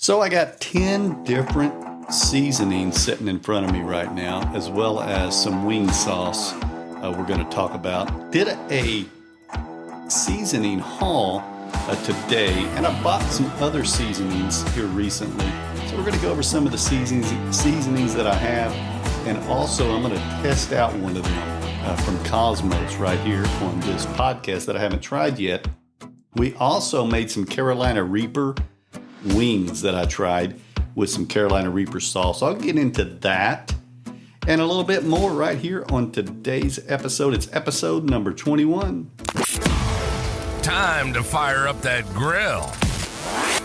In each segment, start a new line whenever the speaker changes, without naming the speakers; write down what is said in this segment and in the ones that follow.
So I got 10 different seasonings sitting in front of me right now, as well as some wing sauce we're going to talk about. Did a seasoning haul today, and I bought some other seasonings here recently. So we're going to go over some of the seasonings that I have, and also I'm going to test out one of them from Cosmos right here on this podcast that I haven't tried yet. We also made some Carolina Reaper wings that I tried with some Carolina Reaper sauce. I'll get into that and a little bit more right here on today's episode. It's episode number 21.
Time to fire up that grill.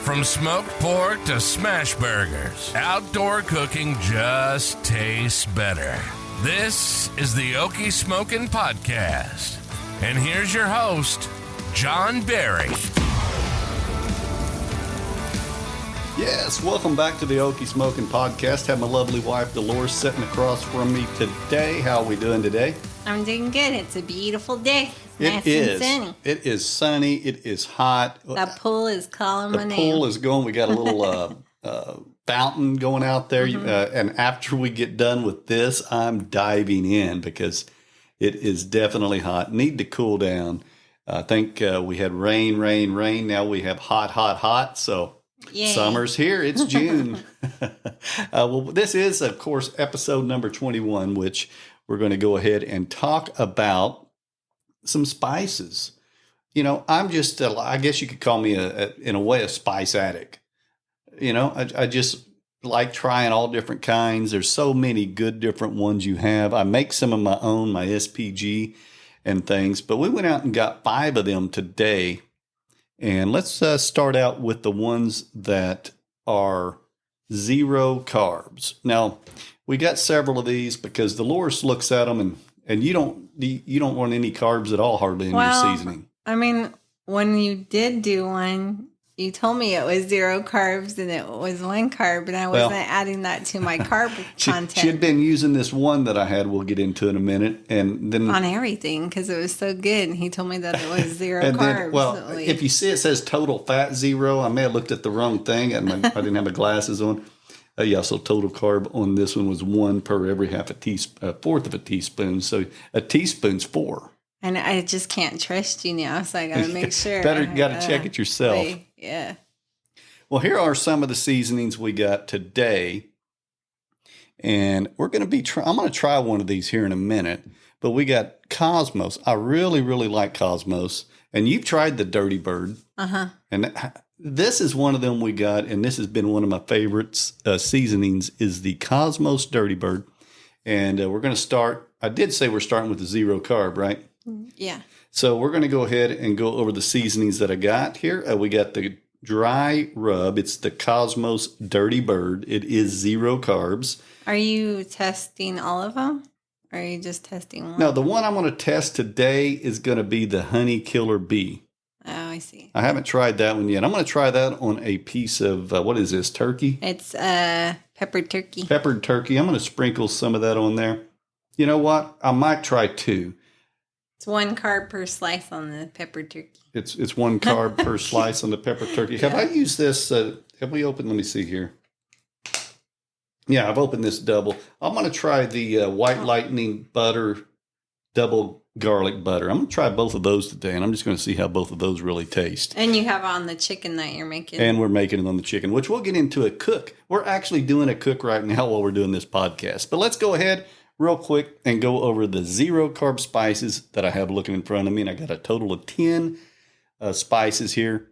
From smoked pork to smash burgers, outdoor cooking just tastes better. This is the Okie Smokin Podcast. And here's your host, John Berry.
Yes, welcome back to the Okie Smokin Podcast. Have my lovely wife, Dolores, sitting across from me today. How are we doing today?
I'm doing good. It's a beautiful day.
It is. Sunny. It is sunny. It is hot.
The pool is calling my name.
The pool is going. We got a little fountain going out there. Mm-hmm. And after we get done with this, I'm diving in because it is definitely hot. Need to cool down. I think we had rain. Now we have hot. So yay. Summer's here. It's June. Well, this is, of course, episode number 21, which we're going to go ahead and talk about some spices. You know, I'm just, I guess you could call me, in a way, a spice addict. You know, I just like trying all different kinds. There's so many good different ones you have. I make some of my own, my SPG and things. But we went out and got 5 of them today. And let's start out with the ones that are zero carbs. Now, we got several of these because Dolores looks at them and you don't want any carbs at all hardly in your seasoning.
I mean, when you did do one, you told me it was 0 carbs and it was 1 carb, and I wasn't adding that to my carb content.
She had been using this one that I had. We'll get into in a minute, and then
on everything because it was so good. And he told me that it was 0
and
carbs.
Then, if you see it says total fat 0, I may have looked at the wrong thing, and I didn't have my glasses on. So total carb on this one was 1 per every fourth of a teaspoon. So a teaspoon's 4.
And I just can't trust you now, so I got to make sure.
Got to check it yourself.
Yeah.
Well, here are some of the seasonings we got today. And we're going to be I'm going to try one of these here in a minute. But we got Cosmos. I really, really like Cosmos. And you've tried the Dirty Bird. Uh-huh. And this is one of them we got. And this has been one of my favorites seasonings is the Cosmos Dirty Bird. And we're going to start. I did say we're starting with the 0 carb, right?
Yeah.
So we're going to go ahead and go over the seasonings that I got here. We got the dry rub. It's the Cosmos Dirty Bird. It is 0 carbs.
Are you testing all of them? Or are you just testing one?
No, the one I'm going to test today is going to be the Honey Killer Bee.
Oh, I see.
I haven't tried that one yet. I'm going to try that on a piece of, what is this, turkey?
It's peppered turkey.
Peppered turkey. I'm going to sprinkle some of that on there. You know what? I might try 2.
It's 1 carb per slice on the peppered turkey.
It's 1 carb per slice on the peppered turkey. Have I used this? Have we opened? Let me see here. Yeah, I've opened this double. I'm going to try the White Lightning butter, double garlic butter. I'm going to try both of those today, and I'm just going to see how both of those really taste.
And you have on the chicken that you're making.
And we're making it on the chicken, which we'll get into a cook. We're actually doing a cook right now while we're doing this podcast. But let's go ahead real quick and go over the 0 carb spices that I have looking in front of me. And I got a total of 10 spices here.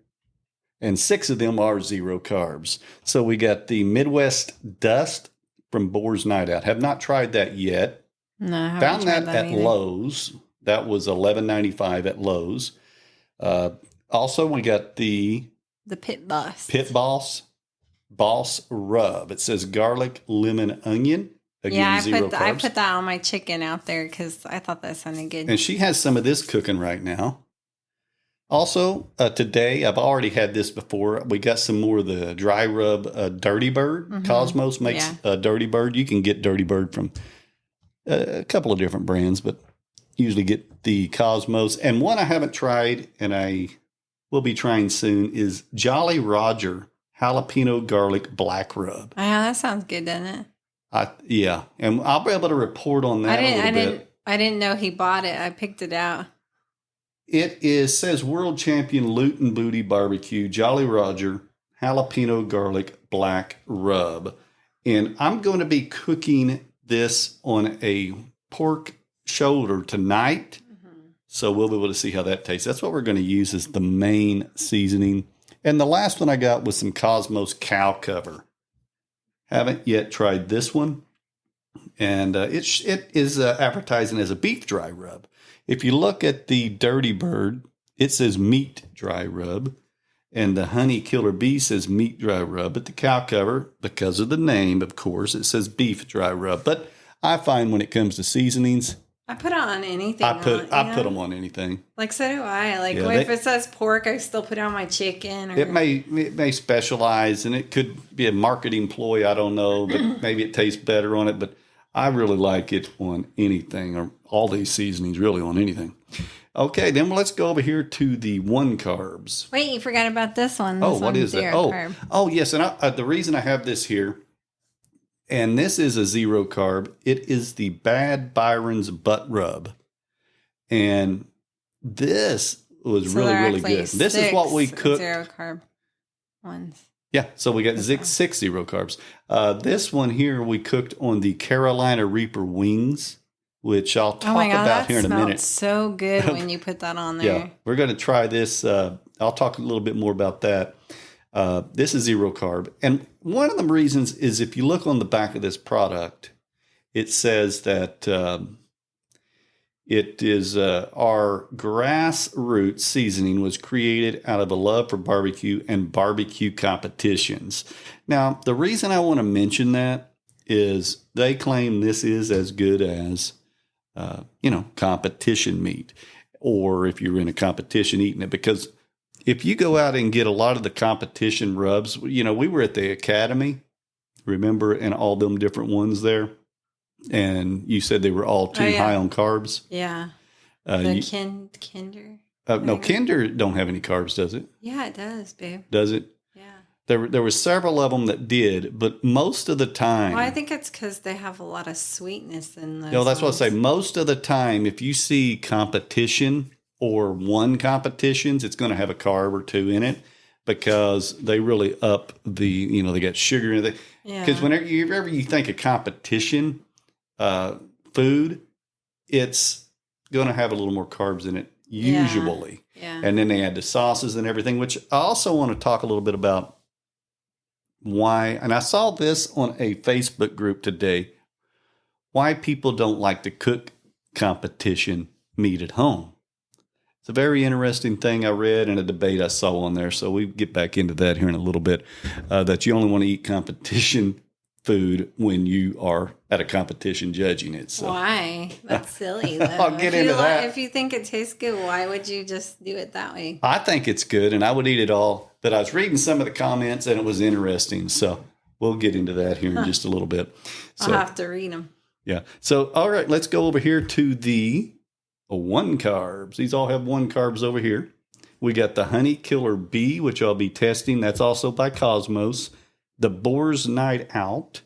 And 6 of them are 0 carbs. So we got the Midwest Dust from Boars Night Out. Have not tried that yet.
No, I haven't
Found
tried
that at
either.
Lowe's. That was $11.95 at Lowe's. Also, we got the
Pit Boss.
Pit Boss Rub. It says garlic, lemon, onion. Again,
yeah, I put that on my chicken out there because I thought that sounded good.
And she has some of this cooking right now. Also, today, I've already had this before. We got some more of the dry rub Dirty Bird. Mm-hmm. Cosmos makes Dirty Bird. You can get Dirty Bird from a couple of different brands, but usually get the Cosmos. And one I haven't tried, and I will be trying soon, is Jolly Roger jalapeno garlic black rub.
Oh, yeah, that sounds good, doesn't it?
Yeah, and I'll be able to report on that a little bit.
I didn't know he bought it. I picked it out.
Says World Champion Loot and Booty Barbecue, Jolly Roger, jalapeno garlic black rub. And I'm going to be cooking this on a pork shoulder tonight. So we'll be able to see how that tastes. That's what we're going to use as the main seasoning. And the last one I got was some Cosmos cow cover. Haven't yet tried this one. And it is advertising as a beef dry rub. If you look at the Dirty Bird, it says meat dry rub. And the Honey Killer Bee says meat dry rub. But the cow cover, because of the name, of course, it says beef dry rub. But I find when it comes to seasonings,
I put it on anything.
I put them on anything.
Like, so do I. Like, if it says pork, I still put it on my chicken. Or... It
may specialize, and it could be a marketing ploy. I don't know, but maybe it tastes better on it. But I really like it on anything, or all these seasonings really on anything. Okay, then let's go over here to the one carbs.
Wait, you forgot about this one.
What is that? Oh, yes, and the reason I have this here. And this is a zero carb. It is the Bad Byron's butt rub. And this was really good. This is what we cooked.
Zero carb ones.
Yeah, so we got six zero carbs. This one here we cooked on the Carolina Reaper wings, which I'll talk about here in a minute.
So good when you put that on there.
Yeah, we're going to try this. I'll talk a little bit more about that. This is zero carb. And one of the reasons is if you look on the back of this product, it says that it is our grassroots seasoning was created out of a love for barbecue and barbecue competitions. Now, the reason I want to mention that is they claim this is as good as, competition meat, or if you're in a competition eating it, because if you go out and get a lot of the competition rubs, we were at the Academy, remember, and all them different ones there. And you said they were all too high on carbs.
Yeah. Kinder.
No, Kinder don't have any carbs, does it?
Yeah, it does, babe.
Does it?
Yeah.
There were several of them that did, but most of the time.
Well, I think it's because they have a lot of sweetness in those.
No, that's what I say. Most of the time, if you see competition or one competitions, it's going to have a carb or two in it because they really up the, they got sugar in it. Because whenever you think of competition food, it's going to have a little more carbs in it usually.
Yeah.
And then they add the sauces and everything, which I also want to talk a little bit about why. And I saw this on a Facebook group today, why people don't like to cook competition meat at home. It's a very interesting thing I read in a debate I saw on there. So we get back into that here in a little bit, that you only want to eat competition food when you are at a competition judging it. So.
Why? That's silly, though.
I'll get into that.
If you think it tastes good, why would you just do it that way?
I think it's good, and I would eat it all. But I was reading some of the comments, and it was interesting. So we'll get into that here in just a little bit. So,
I'll have to read them.
Yeah. So, all right, let's go over here to the one carbs. These all have one carbs over here. We got the Honey Killer Bee, which I'll be testing. That's also by Cosmos. The Boars Night Out.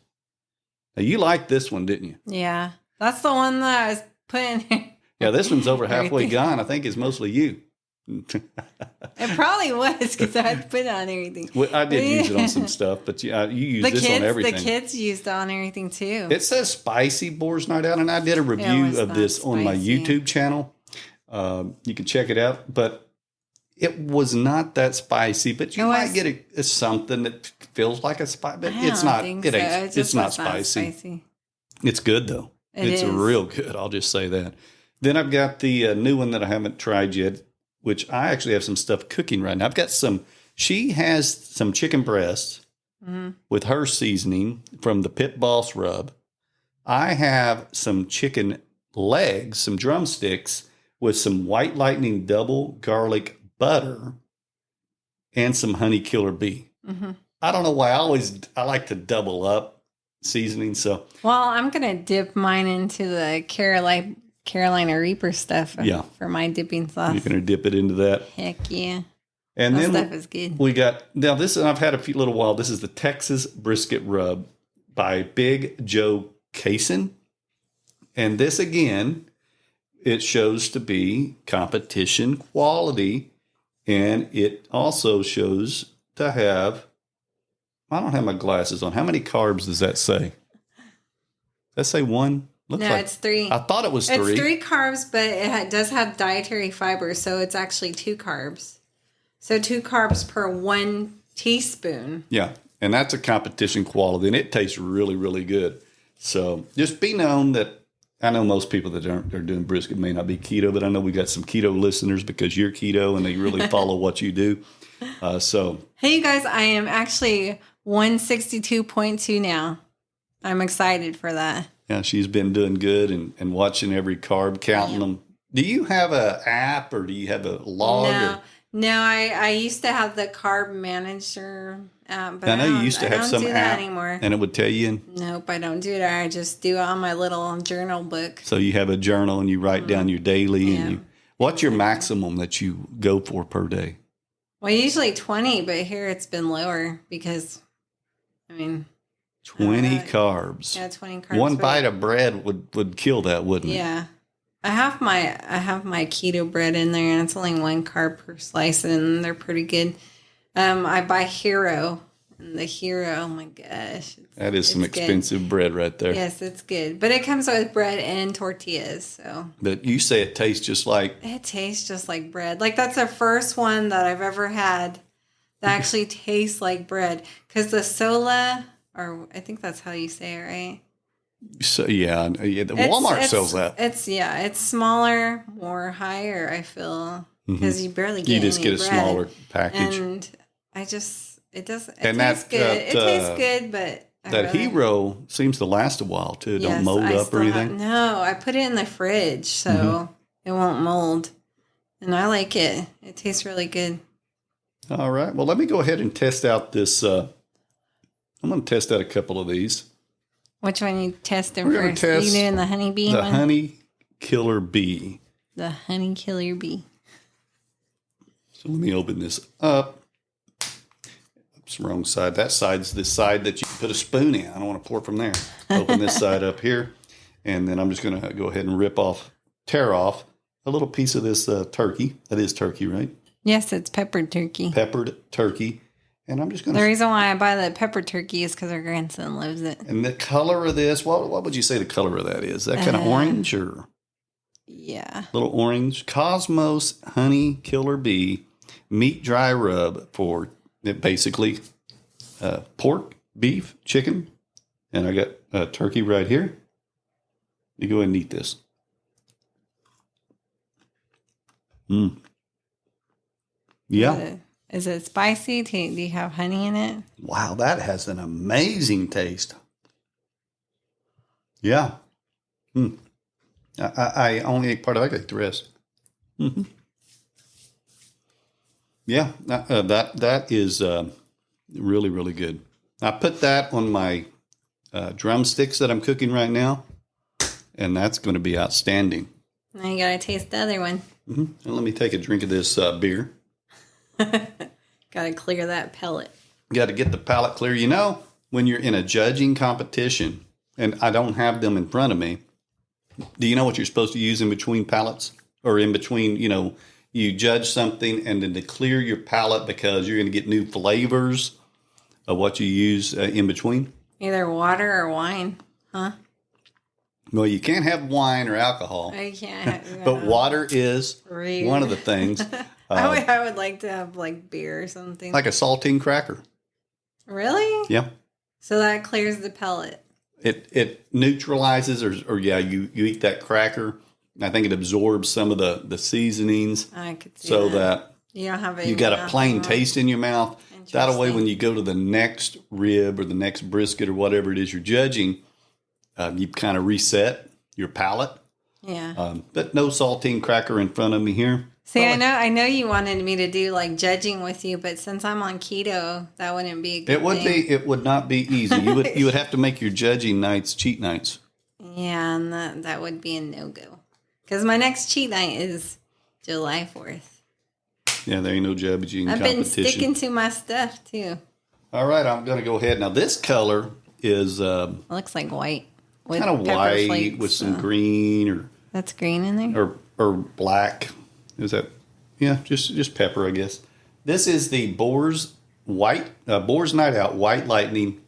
Now, you liked this one, didn't you?
Yeah. That's the one that I was putting.
Yeah, this one's over halfway gone. I think it's mostly you.
It probably was because I had to put it on everything.
Well, I did use it on some stuff, but you use this on everything.
The kids used it on everything too.
It says Spicy Boars Night Out, and I did a review of this on my YouTube channel. You can check it out, but it was not that spicy. But you might get a something that feels like a spice, but it's not. It's not spicy. It's good though. It's real good. I'll just say that. Then I've got the new one that I haven't tried yet, which I actually have some stuff cooking right now. I've got some. She has some chicken breasts with her seasoning from the Pit Boss rub. I have some chicken legs, some drumsticks with some White Lightning double garlic butter and some Honey Killer Bee. Mm-hmm. I don't know why I like to double up seasoning. So,
well, I'm gonna dip mine into the Carolina Reaper stuff. For my dipping sauce.
You're gonna dip it into that.
Heck yeah!
And
that
then
stuff is good.
we got, now this, I've had a few little while. This is the Texas Brisket Rub by Big Joe Cason. And this again, it shows to be competition quality. And it also shows to have, I don't have my glasses on. How many carbs does that say? Does that say one? Looks
No,
like,
it's 3.
I thought it was 3.
It's 3 carbs, but it does have dietary fiber, so it's actually 2 carbs. So 2 carbs per 1 teaspoon.
Yeah, and that's a competition quality, and it tastes really, really good. So just be known that I know most people that are doing brisket may not be keto, but I know we got some keto listeners because you're keto and they really follow what you do.
Hey, you guys, I am actually 162.2 now. I'm excited for that.
Yeah, she's been doing good and watching every carb, counting them. Do you have an app or do you have a log?
No, I used to have the carb manager app, but
I know you used to have some app
anymore.
And it would tell you.
Nope, I don't do that. I just do it on my little journal book.
So you have a journal and you write down your daily. And what's your maximum that you go for per day?
Well, usually 20, but here it's been lower because,
20 carbs.
Yeah, 20 carbs.
One bite of bread would kill that, wouldn't it?
Yeah. I have my keto bread in there, and it's only 1 carb per slice, and they're pretty good. I buy Hero, and the Hero, oh my gosh.
That is some expensive bread right there.
Yes, it's good. But it comes with bread and tortillas, so.
But you say it tastes just like.
It tastes just like bread. Like, that's the first one that I've ever had that actually tastes like bread. Because the Sola, or I think that's how you say it, right?
So Walmart sells that.
It's smaller, more higher, I feel, because you barely get any
get a
bread.
smaller package.
And it tastes good.
It
tastes good, but
Hero seems to last a while too. Don't mold up or anything.
No, I put it in the fridge so it won't mold, and I like it. It tastes really good.
All right. Well, let me go ahead and test out this. I'm going to test out a couple of these.
Which one you testing
We're
first?
Test
you doing the honeybee
the
one?
honey killer bee.
The honey killer bee.
So let me open this up. Oops, wrong side. That side's the side that you put a spoon in. I don't want to pour from there. Open this side up here. And then I'm just going to go ahead and tear off a little piece of this turkey. That is turkey, right?
Yes, it's peppered turkey.
Peppered turkey. And I'm just going to...
The reason why I buy the peppered turkey is because our grandson loves it.
And the color of this, what would you say the color of that is? Is that kind of orange or...
Yeah.
Little orange. Cosmos Honey Killer Bee Meat Dry Rub for basically pork, beef, chicken. And I got turkey right here. You go ahead and eat this. Yeah.
Is it spicy? Do you have honey in it?
Wow, that has an amazing taste. Yeah. I only ate part of it. I ate the rest. Yeah, that is really, really good. I put that on my drumsticks that I'm cooking right now, and that's going to be outstanding.
Now you got to taste the other one.
And let me take a drink of this beer.
Got to clear that palate.
Got to get the palate clear. You know, when you're in a judging competition, and I don't have them in front of me, do you know what you're supposed to use in between palates? Or in between, you judge something and then to clear your palate because you're going to get new flavors of what you use in between?
Either water or wine, huh?
Well, you can't have wine or alcohol.
I can't. Yeah.
But water is one of the things.
I would like to have like beer or something.
Like a saltine cracker.
Really?
Yeah.
So that clears the palate.
It neutralizes or you eat that cracker. I think it absorbs some of the seasonings.
I could see
so that
you don't have
you got a plain taste in your mouth. That way, when you go to the next rib or the next brisket or whatever it is you're judging, you kind of reset your palate.
Yeah.
But no saltine cracker in front of me here.
See, I know you wanted me to do like judging with you, but since I'm on keto, that wouldn't be a good thing.
It would not be easy. You would have to make your judging nights cheat nights.
Yeah, and that would be a no-go. Because my next cheat night is July 4th.
Yeah, there ain't no Jabba
I've been sticking to my stuff, too.
All right, I'm going to go ahead. Now, this color is
it looks like white.
Kind of white flakes, with some green. Or
that's green in there?
Or black. Is that? Yeah, just pepper, I guess. This is the Boars Night Out White Lightning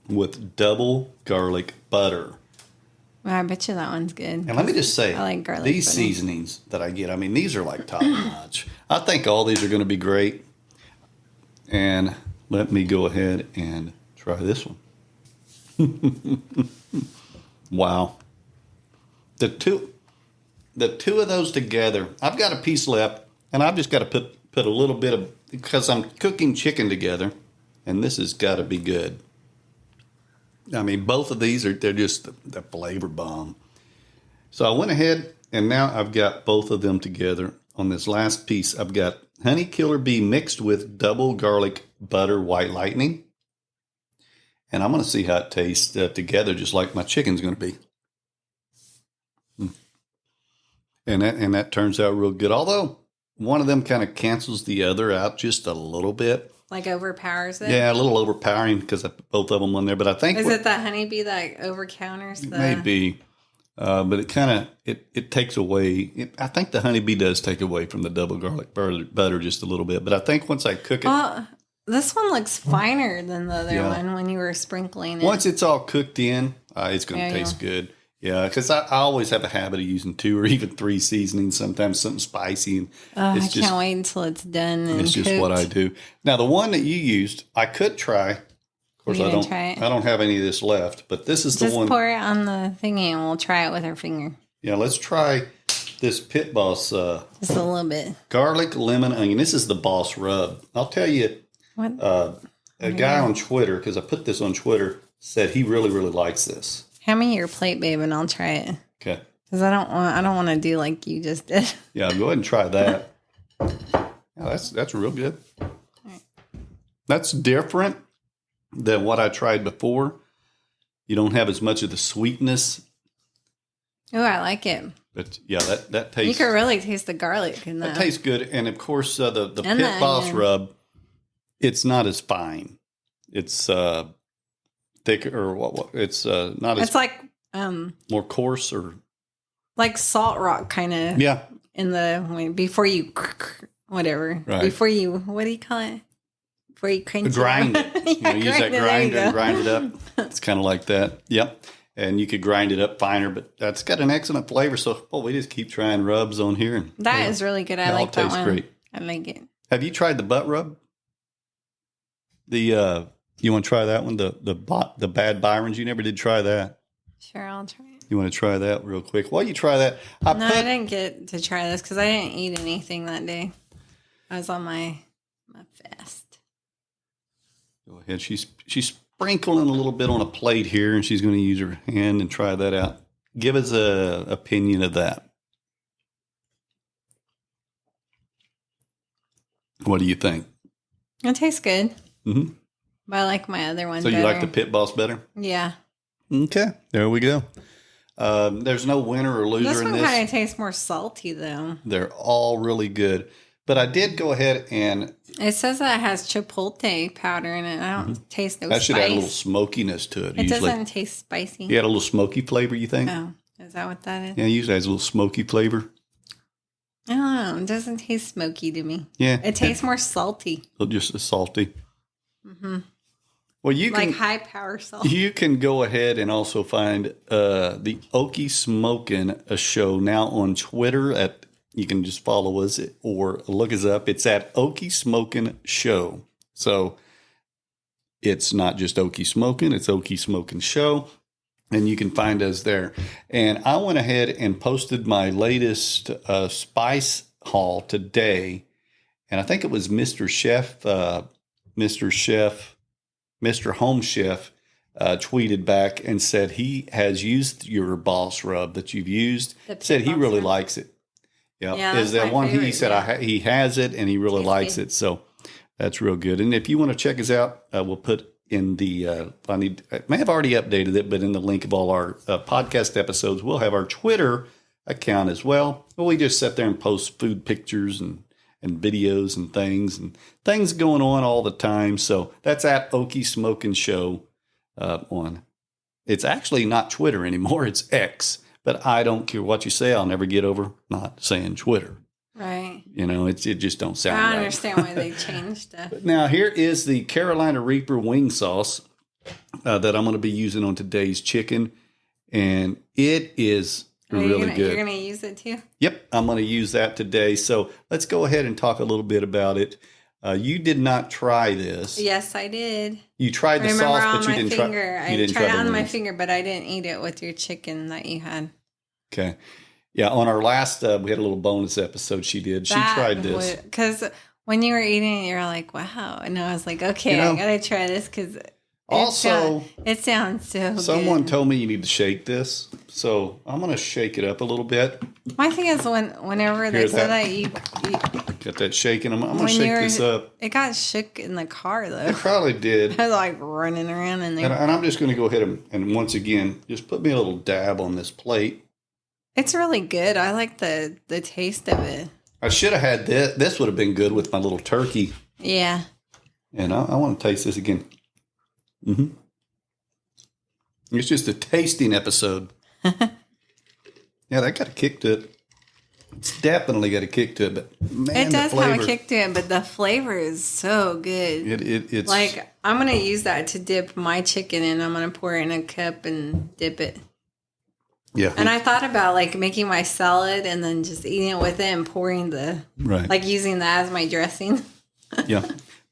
with double garlic butter.
Well, I bet you that one's good.
And let me just say,
I like garlic
these
butter.
seasonings that I get, I mean, these are like top notch. I think all these are going to be great. And let me go ahead and try this one. Wow. The two of those together, I've got a piece left, and I've just got to put a little bit of, because I'm cooking chicken together, and this has got to be good. I mean, both of these they're just the flavor bomb. So I went ahead, and now I've got both of them together. On this last piece, I've got honey killer bee mixed with double garlic butter white lightning. And I'm going to see how it tastes together, just like my chicken's going to be. And that turns out real good. Although one of them kind of cancels the other out just a little bit.
Like overpowers it?
Yeah, a little overpowering because I put both of them on there. But I think
is it that honeybee that overcounters the?
Maybe, but it kind of it takes away. I think the honeybee does take away from the double garlic butter just a little bit. But I think once I cook it,
well, this one looks finer than the other one when you were sprinkling it.
Once it's all cooked in, it's going to taste good. Yeah, because I always have a habit of using 2 or even 3 seasonings, sometimes something spicy. And
I can't wait until it's done and
it's just
cooked.
what I do. Now, the one that you used, I could try. Of course, I don't have any of this left, but this is
just
the one.
Just pour it on the thingy and we'll try it with our finger.
Yeah, let's try this Pit Boss.
Just a little bit.
Garlic, lemon, onion. This is the Boss Rub. I'll tell you, a guy on Twitter, because I put this on Twitter, said he really, really likes this.
Hand me your plate, babe, and I'll try it.
Okay.
Because I don't want to do like you just did.
Yeah, go ahead and try that. Yeah, that's real good. Right. That's different than what I tried before. You don't have as much of the sweetness.
Oh, I like it.
But yeah, that tastes.
You can really taste the garlic in that.
That tastes good, and of course the Pit Boss Rub, it's not as fine. It's thicker or what? It's not as.
It's like
more coarse or
like salt rock kind of.
Yeah.
In the before you whatever before you what do you call it? Before you
grind it. Use that grinder and grind it up. It's kind of like that. Yep. And you could grind it up finer, but that's got an excellent flavor. So we just keep trying rubs on here, and
that is really good. I like that one.
Great.
I like it.
Have you tried the butt rub? You want to try that one? The Bad Byrons? You never did try that.
Sure, I'll try it.
You want to try that real quick? While you try that,
I didn't get to try this because I didn't eat anything that day. I was on my fast.
Go ahead. She's sprinkling a little bit on a plate here, and she's going to use her hand and try that out. Give us a opinion of that. What do you think?
It tastes good.
Mm-hmm.
But I like my other one
better. So you like the Pit Boss better?
Yeah.
Okay. There we go. There's no winner or loser in this.
This one kind of tastes more salty, though.
They're all really good. But I did go ahead and...
It says that it has chipotle powder in it. I don't taste no spice.
That should add a little smokiness to it.
It doesn't taste spicy.
You add a little smoky flavor, you think?
Oh, is that what that is?
Yeah, it usually has a little smoky flavor.
I don't know. It doesn't taste smoky to me.
Yeah.
It tastes more salty.
Just salty. Mm-hmm. Well, you can...
Like high power salt.
You can go ahead and also find the Okie Smokin show now on Twitter at... You can just follow us or look us up. It's at Okie Smokin Show. So it's not just Okie Smokin, it's Okie Smokin Show. And you can find us there. And I went ahead and posted my latest spice haul today. And I think it was Mr. Home Chef tweeted back and said he has used your Boss Rub that you've used. Said he really likes it. Yep.
Yeah,
is that one he said he has it and he really likes it. So that's real good. And if you want to check us out, we'll put in the I may have already updated it, but in the link of all our podcast episodes, we'll have our Twitter account as well. We just sit there and post food pictures and and videos and things going on all the time. So that's at Okie Smokin Show on. It's actually not Twitter anymore. It's X. But I don't care what you say. I'll never get over not saying Twitter.
Right.
It just don't sound
I
right.
don't understand why they changed stuff.
Now, here is the Carolina Reaper wing sauce that I'm going to be using on today's chicken. And it is really good.
You're going to use it too?
Yep, I'm going to use that today. So let's go ahead and talk a little bit about it. You did not try this.
Yes, I did.
You tried the sauce, but you didn't try.
I tried it on my finger, but I didn't eat it with your chicken that you had.
Okay. Yeah, on our last, we had a little bonus episode she did. She tried this.
Because when you were eating it, you were like, wow. And I was like, okay, I got to try this because it sounds so good.
Someone told me you need to shake this. So I'm going to shake it up a little bit.
My thing is whenever they say that you
got that shaking. I'm going to shake this up.
It got shook in the car, though.
It probably did.
I was like running around in there.
And I'm just going to go ahead and once again, just put me a little dab on this plate.
It's really good. I like the taste of it.
I should have had this. This would have been good with my little turkey.
Yeah.
And I want to taste this again. Mm-hmm. It's just a tasting episode. Yeah, that got a kick to it. It's definitely got a kick to it. But man,
it does have a kick to it, but the flavor is so good.
It's
like I'm gonna use that to dip my chicken in. I'm gonna pour it in a cup and dip it.
Yeah.
And I thought about like making my salad and then just eating it with it and pouring like using that as my dressing.
Yeah.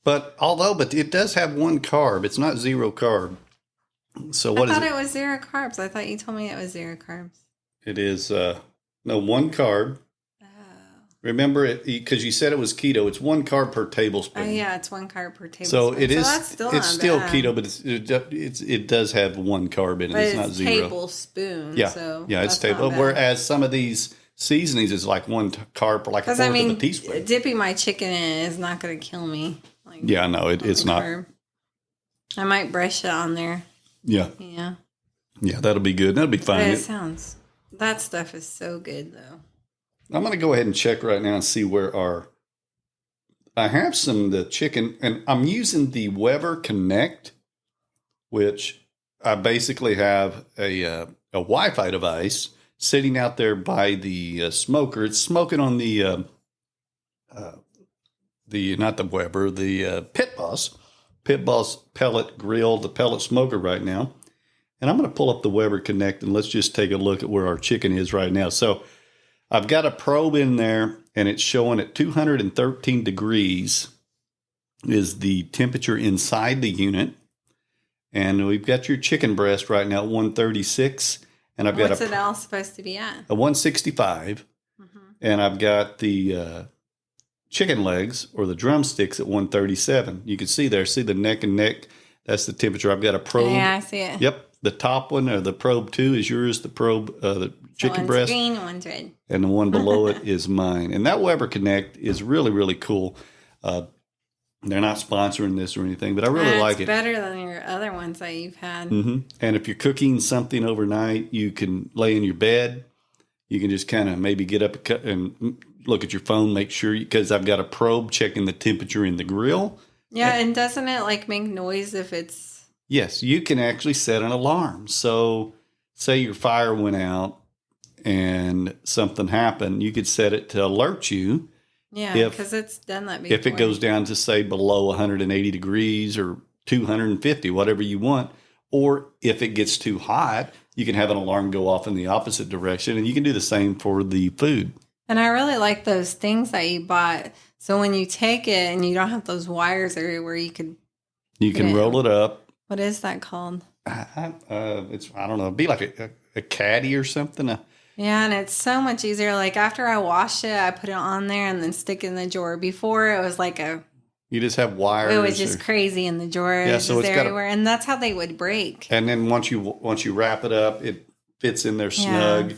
But it does have one carb. It's not zero carb. So what is it?
I thought it was zero carbs. I thought you told me it was zero carbs.
It is one carb. Oh. Remember it because you said it was keto. It's one carb per tablespoon.
Oh yeah, it's one carb per tablespoon.
So it is.
That's still
it's still bad. Keto, but it does have one carb in it.
But
it's not zero.
Tablespoon.
Yeah,
so
yeah, it's table. Whereas some of these seasonings is like one carb per like a fourth of a teaspoon.
Dipping my chicken in is not going to kill me. Like,
yeah, no, it's not.
Carb. I might brush it on there.
Yeah.
Yeah.
Yeah, that'll be good. That'll be fine.
That stuff is so good, though.
I'm going to go ahead and check right now and see where I have the chicken, and I'm using the Weber Connect, which I basically have a Wi-Fi device sitting out there by the smoker. It's smoking on the not the Weber, the Pit Boss pellet grill, the pellet smoker right now. And I'm going to pull up the Weber Connect and let's just take a look at where our chicken is right now. So I've got a probe in there and it's showing at 213 degrees is the temperature inside the unit. And we've got your chicken breast right now at 136. And I've got
what's it all supposed to be at?
A 165. Mm-hmm. And I've got the chicken legs or the drumsticks at 137. You can see the neck and neck. That's the temperature. I've got a probe.
Yeah, I see it.
Yep. The top one, or the probe 2, is yours. The probe, the chicken breast.
One's green, one's red.
And the one below it is mine. And that Weber Connect is really, really cool. They're not sponsoring this or anything, but I really like it. It's
better than your other ones that you've had.
Mm-hmm. And if you're cooking something overnight, you can lay in your bed. You can just kind of maybe get up and look at your phone, make sure, because I've got a probe checking the temperature in the grill.
Yeah, and doesn't it like make noise if it's...
Yes, you can actually set an alarm. So say your fire went out and something happened, you could set it to alert you.
Yeah, because it's done that before.
If it goes down to, say, below 180 degrees or 250, whatever you want, or if it gets too hot, you can have an alarm go off in the opposite direction, and you can do the same for the food.
And I really like those things that you bought. So when you take it and you don't have those wires everywhere, you can
roll it up.
What is that called?
I don't know. It'd be like a caddy or something.
Yeah, and it's so much easier. Like after I wash it, I put it on there and then stick it in the drawer. Before it was like
you just have wires.
It was just crazy in the drawer. Yeah, so it's everywhere, and that's how they would break.
And then once you wrap it up, it fits in there snug. Yeah.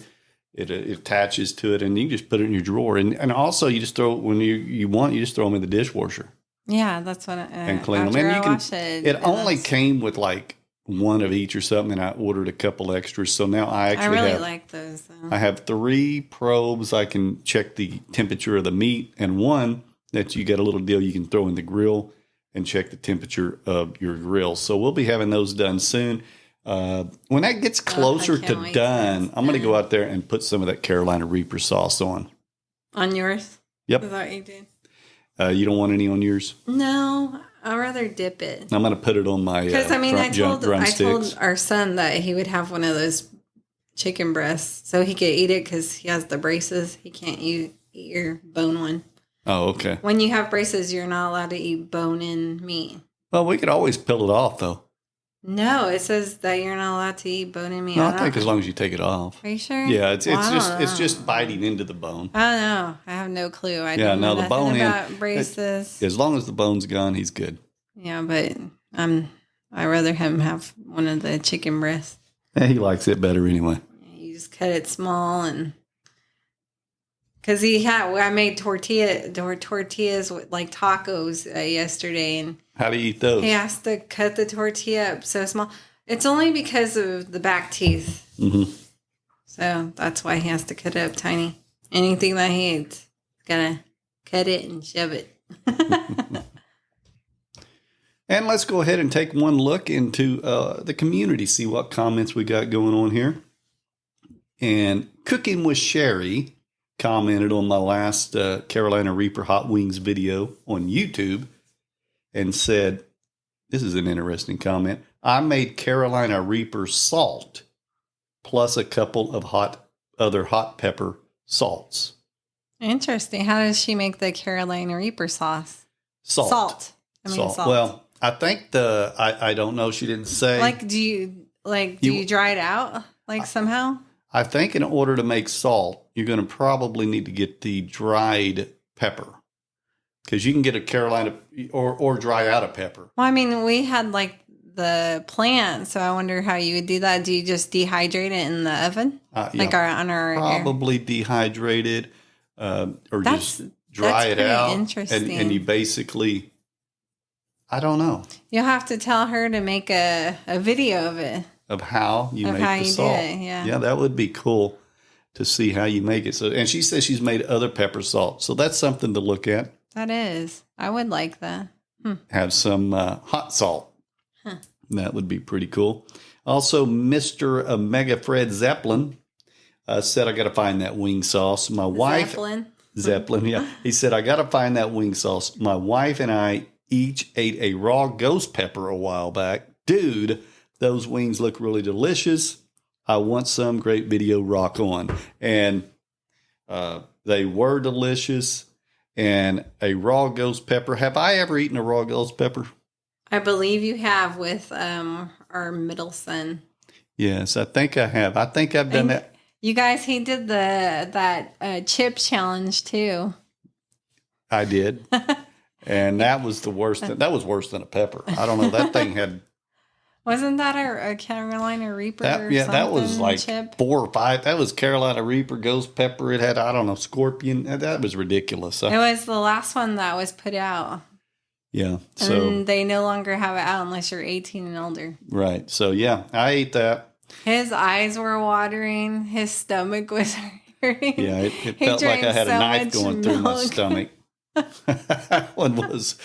It attaches to it, and you can just put it in your drawer. And also, you just throw when you want, you just throw them in the dishwasher.
Yeah, that's what.
And clean them. And you can. It only came with like one of each or something, and I ordered a couple extras. So now I really
like those. Though.
I have 3 probes. I can check the temperature of the meat, and one that you get a little deal you can throw in the grill and check the temperature of your grill. So we'll be having those done soon. When that gets closer to done, I'm going to go out there and put some of that Carolina Reaper sauce on.
On yours?
Yep.
Is that what you did?
You don't want any on yours?
No, I'd rather dip it.
I'm going to put it on my
because I
drumsticks.
told our son that he would have one of those chicken breasts so he could eat it because he has the braces. He can't eat your bone one.
Oh, okay.
When you have braces, you're not allowed to eat bone-in meat.
Well, we could always peel it off, though.
No, it says that you're not allowed to eat bone-in meat.
No, I think as long as you take it off.
Are you sure?
Yeah, it's just biting into the bone.
I don't know. I have no clue. I don't know
the
nothing
bone
about braces.
As long as the bone's gone, he's good.
Yeah, but I'd rather him have one of the chicken breasts.
Yeah, he likes it better anyway.
You just cut it small and... Because I made tortillas with like tacos yesterday, and
how do you eat those?
He has to cut the tortilla up so small. It's only because of the back teeth, so that's why he has to cut it up tiny. Anything that he eats, gotta cut it and shove it.
And let's go ahead and take one look into the community, see what comments we got going on here. And Cooking with Sherry commented on my last Carolina Reaper hot wings video on YouTube and said, this is an interesting comment. I made Carolina Reaper salt plus a couple of other hot pepper salts.
Interesting. How does she make the Carolina Reaper sauce?
Salt.
Salt.
Well, I think I don't know. She didn't say.
Like, do you dry it out somehow?
I think in order to make salt, you're going to probably need to get the dried pepper, because you can get a Carolina or dry out a pepper.
Well, I mean, we had the plant, so I wonder how you would do that. Do you just dehydrate it in the oven?
Probably dehydrate it or just dry it out.
Interesting.
And you basically, I don't know.
You'll have to tell her to make a video of it.
Of how you make the salt.
Do it, yeah.
Yeah, that would be cool to see how you make it. So, and she says she's made other pepper salt. So that's something to look at.
That is. I would like that.
Have some hot salt. That would be pretty cool. Also, Mr. Mega Fred Zeppelin said, I got to find that wing sauce. My wife. Zeppelin, yeah. He said, I got to find that wing sauce. My wife and I each ate a raw ghost pepper a while back. Dude, those wings look really delicious. I want some. Great video. Rock on. And they were delicious. And a raw ghost pepper. Have I ever eaten a raw ghost pepper?
I believe you have with our middle son.
Yes, I think I have. I think I've done that.
You guys, he did that chip challenge too.
I did. And that was the worst. That was worse than a pepper. I don't know. That thing had...
Wasn't that a Carolina Reaper
that was like
chip?
4 or 5. That was Carolina Reaper, ghost pepper. It had, I don't know, scorpion. That was ridiculous.
It was the last one that was put out.
Yeah.
And they no longer have it out unless you're 18 and older.
Right. So, yeah, I ate that.
His eyes were watering. His stomach was hurting.
Yeah, it felt like I had a knife going through my stomach. That one was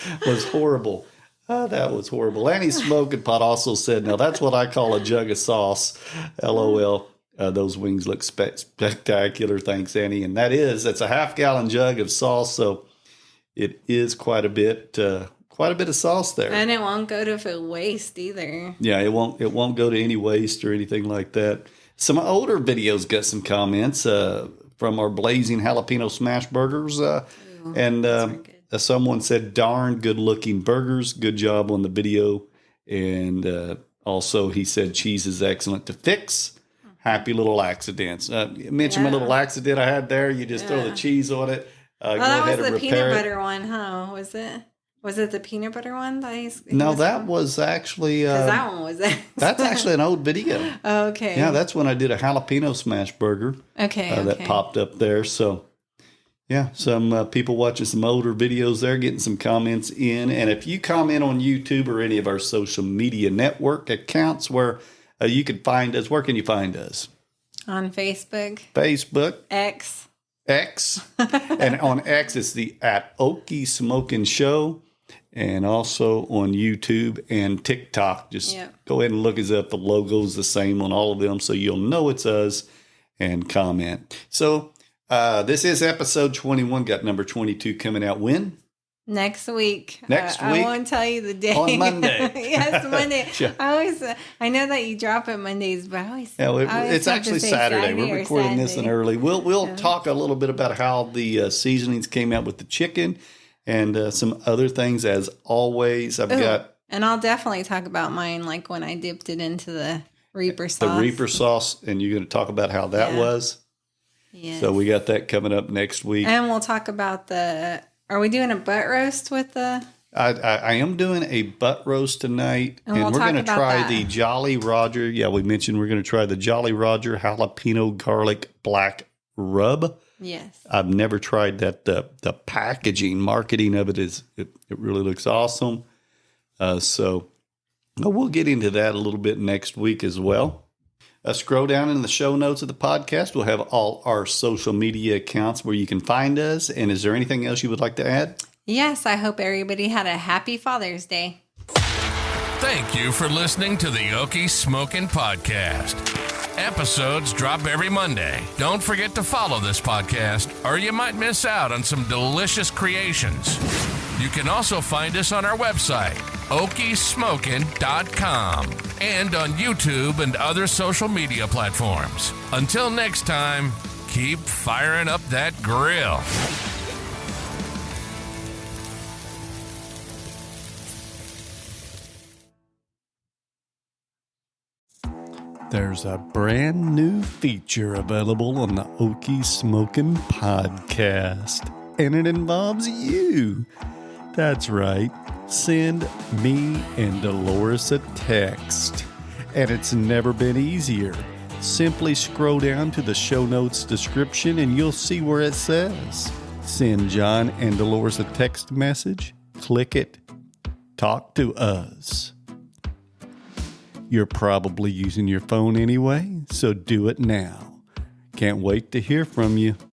horrible. That was horrible. Annie Smokin Pot also said, now that's what I call a jug of sauce. LOL. Those wings look spectacular. Thanks, Annie. And that's a half-gallon jug of sauce. So it is quite a bit of sauce there.
And it won't go to waste either.
Yeah, it won't go to any waste or anything like that. Some older videos got some comments from our blazing jalapeno smash burgers. Someone said, darn good looking burgers. Good job on the video. And also he said, cheese is excellent to fix. Happy little accidents. Mention my little accident I had there. You just throw the cheese on it.
That was the peanut butter one, huh? Was it? Was it the peanut butter one?
That was actually...
Because that one was it.
That's actually an old video.
Oh, okay.
Yeah, that's when I did a jalapeno smash burger.
Okay.
That popped up there. So, yeah, some people watching some older videos there, getting some comments in. And if you comment on YouTube or any of our social media network accounts where you can find us, where can you find us?
On Facebook.
Facebook.
X.
X. And on X, it's the @Okie Smokin Show. And also on YouTube and TikTok. Just go ahead and look us up. The logo's the same on all of them, so you'll know it's us, and comment. So this is episode 21. Got number 22 coming out when?
Next week.
Next week.
I won't tell you the day.
On Monday.
Yes, Monday.
Sure.
I know that you drop it Mondays, but I always
it's actually Saturday. We're recording this in early. We'll talk a little bit about how the seasonings came out with the chicken and some other things. As always,
and I'll definitely talk about mine, like when I dipped it into the Reaper sauce.
The Reaper sauce, and you're going to talk about how that was.
Yes.
So we got that coming up next week.
And we'll talk about are we doing a butt roast with the...
I am doing a butt roast tonight, and
we'll
we're going to try
that.
the Jolly Roger. Yeah, we mentioned we're going to try the Jolly Roger jalapeno garlic black rub.
Yes.
I've never tried that. The packaging, marketing of it it really looks awesome. So we'll get into that a little bit next week as well. Scroll down in the show notes of the podcast. We'll have all our social media accounts where you can find us. And is there anything else you would like to add?
Yes, I hope everybody had a happy Father's Day.
Thank you for listening to the Okie Smokin Podcast. Episodes drop every Monday. Don't forget to follow this podcast, or you might miss out on some delicious creations. You can also find us on our website, okiesmokin.com, and on YouTube and other social media platforms. Until next time, keep firing up that grill.
There's a brand new feature available on the Okie Smokin Podcast, and it involves you. That's right. Send me and Dolores a text. And it's never been easier. Simply scroll down to the show notes description and you'll see where it says, send John and Dolores a text message. Click it. Talk to us. You're probably using your phone anyway, so do it now. Can't wait to hear from you.